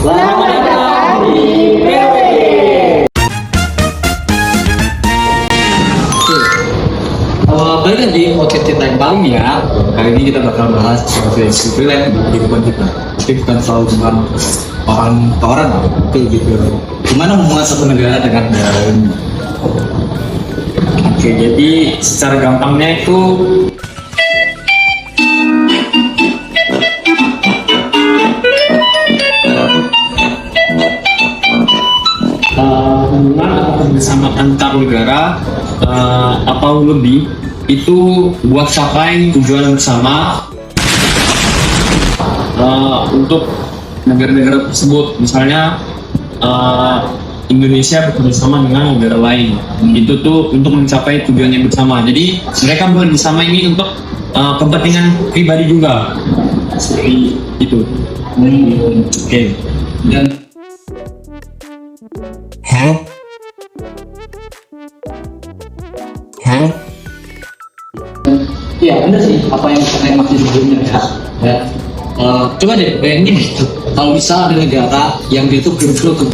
Selamat datang di PWG. Balik lagi podcast kita yang paling ya. Kali ini kita bakal bahas freelance di kehidupan kita. Jadi bukan selalu cuma orang tapi gitu. Gimana hubungan satu negara dengan negara lain? Oke, jadi secara gampangnya itu hubungan atau kerjasama antar negara atau lebih itu buat capai tujuan bersama untuk negara-negara tersebut. Misalnya Indonesia bekerjasama dengan negara lain, itu tuh untuk mencapai tujuan yang bersama. Jadi mereka bekerjasama ini untuk kepentingan pribadi juga, seperti itu. Oke. Dan Iya benar sih apa yang saya maksud sebelumnya ya. coba deh bayangin kalau bisa ada negara yang dia tuh betul-betul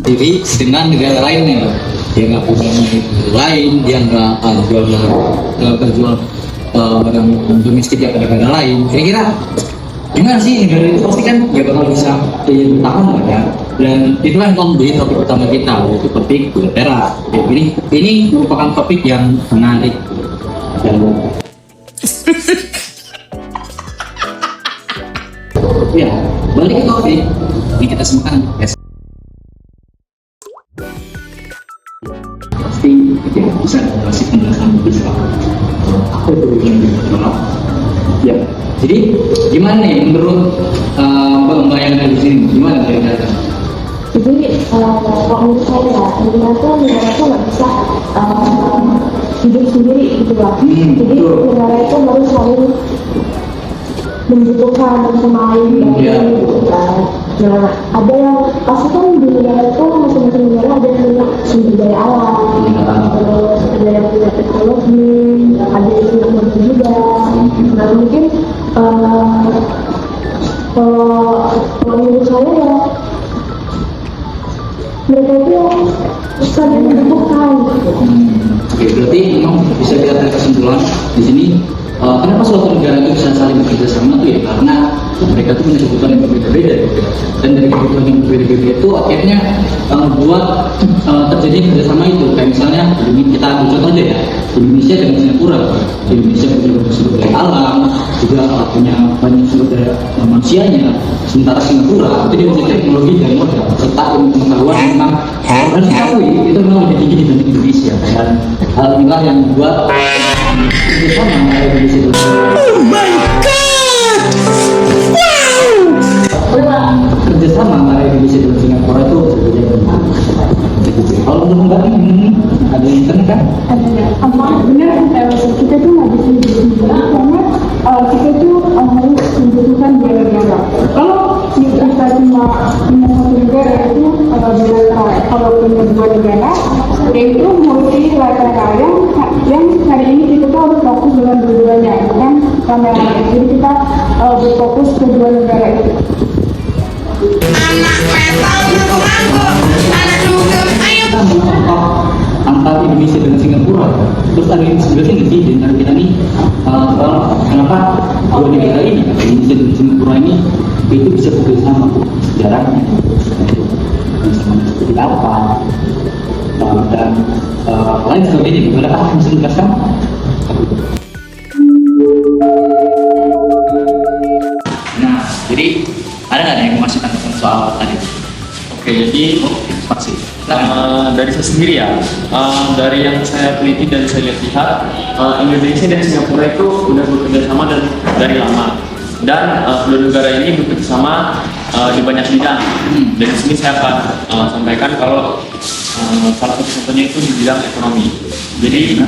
diri dengan negara lainnya. Dia nggak punya negara lain, dia nggak berjual barang domestik ke negara lain. Kira-kira gimana sih negara itu? Pasti kan ya bakal bisa diletakkan lah ya. Dan itulah yang menjadi topik utama kita, yaitu topik bilateral. Ya, ini merupakan topik yang menarik dan ya balik ke topik ini kita semuanya pasti kita bisa kasih penjelasan bisa apa itu yang bilateral. Ya, jadi gimana nih menurut membayangkan di sini gimana kira-kira? Jadi kalau menurut saya ya, negara itu nggak bisa hidup sendiri gitu lah. Jadi negara itu harus saling membutuhkan satu sama lain gitu kan. Nah, ada yang pasti kan di negara itu masing-masing negara ada yang punya sumber daya alam, terus ada yang punya teknologi, ada yang punya teknologi juga. Nah mungkin kalau menurut saya ya mereka itu saling membutuhkan. Oke, berarti memang bisa dikatakan kesimpulan di sini kenapa suatu negara itu bisa saling bekerja sama itu ya karena mereka itu punya kebutuhan yang berbeda-beda gitu. Dan dari kebutuhan yang berbeda-beda itu akhirnya membuat terjadi kerjasama itu. Kayak misalnya kita ambil contoh aja ya, Indonesia dengan Singapura. Indonesia punya sumber daya alam, juga punya banyak sumber daya manusianya. Sementara Singapura itu dia punya teknologi dan modal serta ilmu pengetahuan yang memang harus diketahui itu memang lebih tinggi dibanding Indonesia. Dan hal inilah yang membuat kerjasama antara Indonesia dan kerjasama antara Indonesia dan Singapura itu bisa terjadi. Kalau belum enggak ada internet kan? Apa benar kita tuh nggak bisa hidup sendiri karena kita tuh harus membutuhkan dua negara. Kalau kita cuma punya satu negara itu bilateral. Kalau punya dua negara itu multilateral yang hari ini kita tuh harus fokus dengan dua-duanya kan kamera. Jadi kita berfokus ke dua negara itu. Kita mencontoh antara Indonesia dan Singapura, terus ada yang sebenarnya nggak sih di antara kita nih kenapa dua negara ini Indonesia dan Singapura ini itu bisa bekerjasama sejarahnya sama seperti apa dan lain sebagainya gimana Pak bisa menjelaskan? Nah, jadi ada nggak yang masih tanggapan soal tadi? oke, jadi Pasti. dari saya sendiri ya, dari yang saya teliti dan saya lihat Indonesia dan Singapura itu udah bekerja sama dari lama dan kedua negara ini bekerja sama di banyak bidang. Dari sini saya akan sampaikan kalau salah satu contohnya itu di bidang ekonomi. Jadi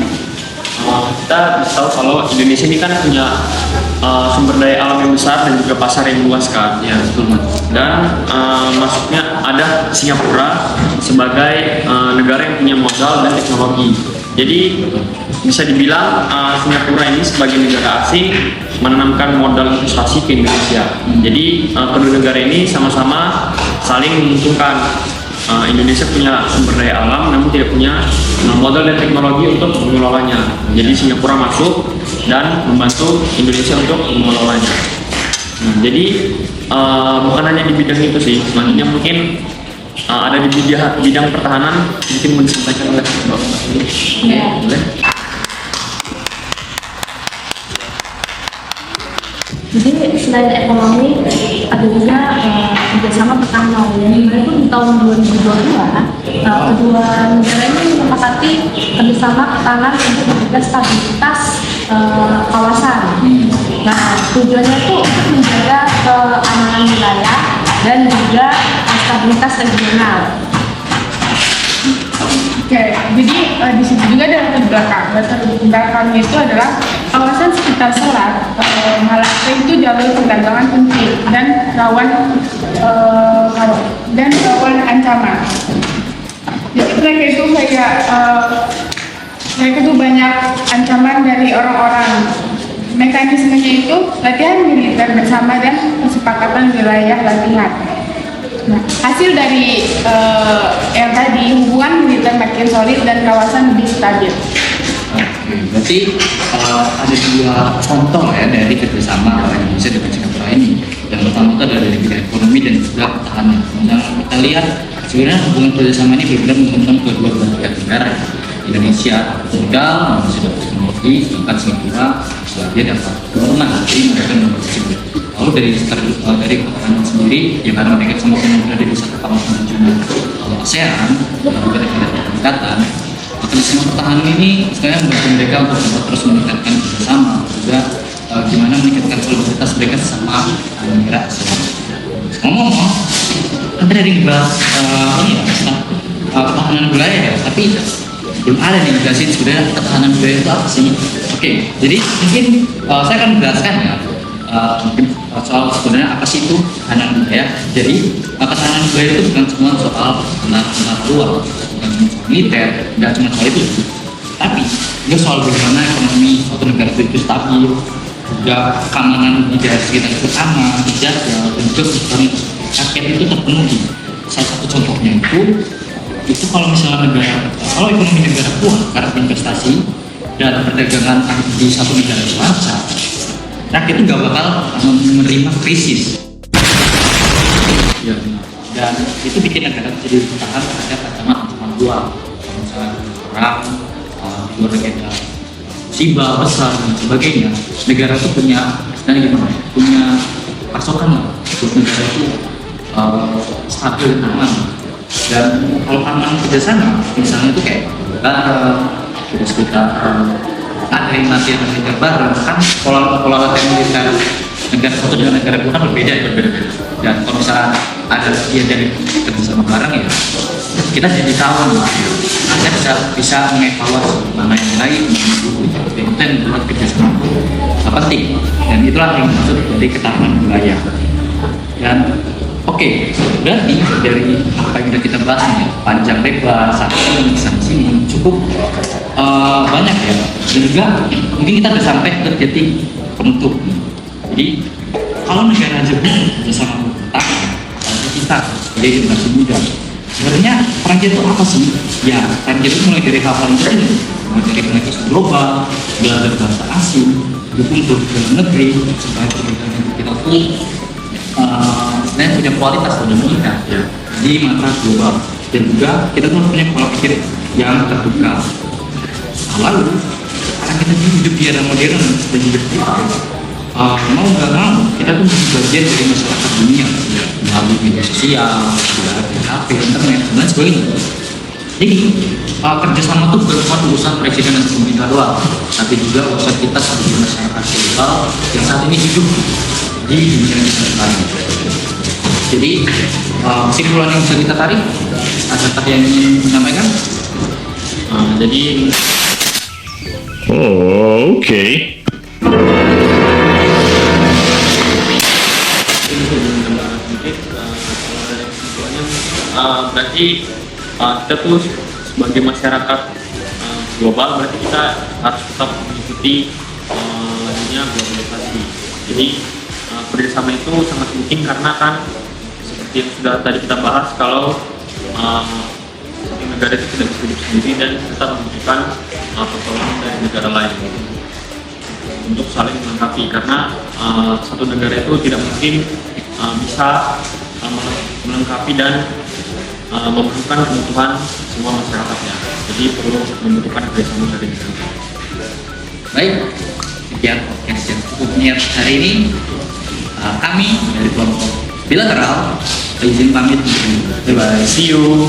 kita bisa tahu kalau Indonesia ini kan punya sumber daya alam yang besar dan juga pasar yang luas kan ya, dan masuknya ada Singapura sebagai negara yang punya modal dan teknologi. Jadi bisa dibilang Singapura ini sebagai negara asing menanamkan modal investasi ke Indonesia. Jadi kedua negara ini sama-sama saling menguntungkan. Indonesia punya sumber daya alam namun tidak punya modal dan teknologi untuk mengelolanya. Jadi Singapura masuk dan membantu Indonesia untuk mengelolanya. Nah, jadi bukan hanya di bidang itu sih, selanjutnya mungkin ada di bidang pertahanan, mungkin mau disampaikan oleh Bapak. Boleh? Jadi selain ekonomi ada juga kerjasama pertahanan. Yang dimana itu di tahun 2022 kedua negara ini menyepakati kerjasama pertahanan untuk menjaga stabilitas kawasan. Nah tujuannya itu untuk menjaga keamanan wilayah dan juga stabilitas regional. Oke, jadi di situ juga ada latar belakang. Latar belakangnya itu adalah kawasan sekitar selat Malaka itu jalur perdagangan penting dan rawan ancaman. Jadi mereka itu banyak ancaman dari orang-orang. Mekanismenya itu latihan militer bersama dan kesepakatan wilayah latihan. Nah, hasil dari yang tadi hubungan militer makin solid dan kawasan lebih stabil. Oke, berarti ada dua contoh ya dari kerjasama antara Indonesia dengan Singapura ini. Yang pertama itu adalah dari bidang ekonomi dan juga pertahanan. Misalnya kita lihat sebenarnya hubungan kerjasama ini benar-benar menguntungkan kedua belah negara. Indonesia modal, sudah teknologi, sedangkan Singapura dia dapat keuntungan dari mereka tersebut. Lalu dari pertahanan sendiri, ya karena mereka sama-sama berada di satu kawasan regional ASEAN, dan juga negara berdekatan, kerjasama pertahanan ini sebenarnya membantu mereka untuk dapat terus meningkatkan kerjasama, juga gimana meningkatkan soliditas mereka sesama negara ASEAN. Ngomong-ngomong, kan tadi dibahas pertahanan wilayah ya, tapi belum ada nih jelasin sebenarnya ketahanan wilayah itu apa sih? Oke, jadi mungkin saya akan menjelaskan ya mungkin soal sebenarnya apa sih itu ketahanan wilayah. Jadi ketahanan wilayah itu bukan cuma soal tentara luar, bukan cuma soal militer, tidak cuma soal itu, tapi juga soal bagaimana ekonomi suatu negara itu stabil, juga keamanan di daerah sekitar itu aman, dijaga, dan juga kebutuhan rakyat itu terpenuhi. Salah satu contohnya itu kalau misalnya kalau ekonomi negara kuat karena investasi dan perdagangan di satu negara lancar, rakyat itu nggak bakal menerima krisis. Ya, dan itu bikin negara jadi bertahan terhadap ancaman luar, misalnya perang, luar negara, musibah besar dan sebagainya. Negara itu punya pasokan lah, buat negara itu stabil dan aman. Dan kalau aman kerjasama, misalnya itu kayak terus kita ada yang latihan militer bareng, kan pola latihan militer negara satu dengan negara itu kan berbeda. Dan kalau misalnya ada dia dari kerjasama bareng ya, kita jadi tahu kita bisa mengevaluasi mana yang lain, dan buat kerjasama penting. Dan itulah yang dimaksud dari ketahanan wilayah. Dan oke, berarti dari apa yang sudah kita bahas ini panjang lebar sampai sini cukup banyak ya, dan juga mungkin kita sudah sampai ke titik penutup. Jadi kalau negara Jepang bersama pertahanan, kita sebagai generasi muda, sebenarnya peran kita itu apa sih? Ya, peran kita itu mulai dari hal-hal kecil, mulai dari komunikasi global, belajar bahasa asing, dukung dalam negeri supaya perdagangan kita tuh sebenarnya punya kualitas dan meningkat ya di mata global, dan juga kita tuh punya pola pikir yang terbuka. Lalu karena kita hidup di era modern dan hidup digital, mau nggak mau kita tuh menjadi bagian dari masyarakat dunia melalui media sosial, HP, internet, dan sebagainya. Jadi kerjasama itu bukan cuma urusan presiden dan pemerintah doang, tapi juga urusan kita sebagai masyarakat global yang saat ini hidup di dunia yang sekarang. Jadi kesimpulan yang bisa kita tarik, ada yang ingin menyampaikan? Jadi oke. Berarti kita tuh sebagai masyarakat global, berarti kita harus tetap mengikuti dunia globalisasi. Jadi kerjasama itu sangat penting karena kan seperti yang sudah tadi kita bahas, kalau satu negara itu tidak bisa hidup sendiri dan tetap membutuhkan pertolongan dari negara lain untuk saling melengkapi, karena satu negara itu tidak mungkin bisa melengkapi dan memenuhkan kebutuhan semua masyarakatnya. Jadi perlu membutuhkan kerjasama dari negara. Baik, sekian podcast yang cukup niat hari ini. Kami dari kelompok bilateral izin pamit. Bye bye. See you.